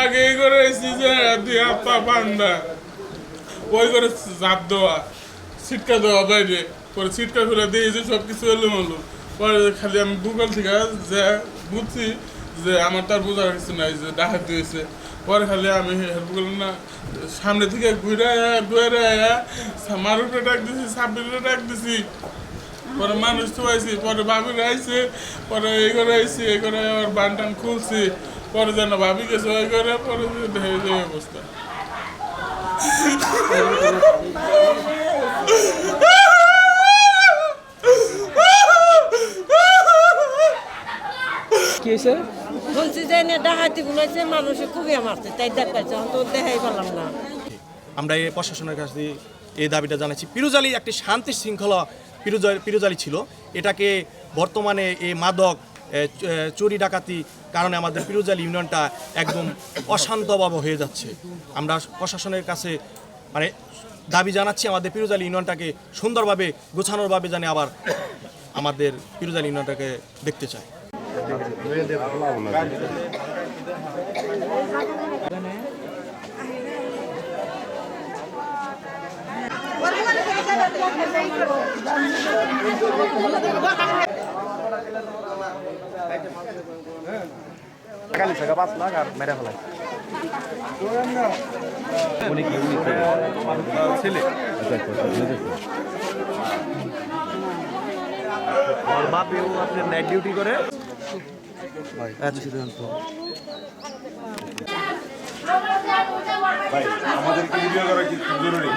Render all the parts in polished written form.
আগে এই করে দুই হাত পা বান্ধা ওই করে চাপ দেওয়া ছিটকা দেওয়া বাইরে পরে ছিটকা ফেলে দিয়ে যে সব কিছু এলো হলো পরে খালি আমি গুগল থেকে যে বুঝছি যে আমার তার বোঝার কিছু নাই যে ডাকাত দিয়েছে পরে খালি আমি গুগল না সামনে থেকে ঘুরে ডুয়ে মারুকে ডাক দিছি সাব্বিরে ডাক দিছি পরে মানুষ তো আইসি পরে ভাবির আইসে পরে এই করে আইসি এই করে আবার বান টান খুলছি পরে যেন ভাবি গেছে ওই করে পরে যে অবস্থা কি হয়েছে? বলছি যে ডাকাতি গুলাইছে মানুষে খুবই মারছে তাই দেখাইছে তো দেখাই পেলাম না। আমরা এই প্রশাসনের কাছে এই দাবিটা জানাচ্ছি। পিরুজালি একটি শান্তি শৃঙ্খলা পিরুজালি ছিল, এটাকে বর্তমানে এই মাদক চুরি ডাকাতি কারণে আমাদের পিরুজালি ইউনিয়নটা একদম অশান্তভাবে হয়ে যাচ্ছে। আমরা প্রশাসনের কাছে মানে দাবি জানাচ্ছি আমাদের পিরুজালি ইউনিয়নটাকে সুন্দরভাবে গোছানোরভাবে জানে আবার আমাদের পিরুজালি ইউনিয়নটাকে দেখতে চায়। টাকা 5 লাখ আর মেরে ফেলাই উনি ছেলে ওর বাপেও আপনার নাইট ডিউটি করে। ভাই আমাদেরকে ভিডিও করা কি জরুরি?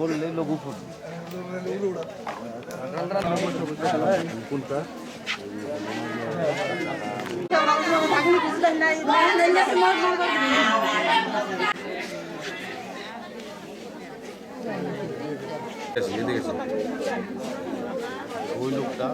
বললে লঘু ফোন কোনটা ওই লোকটা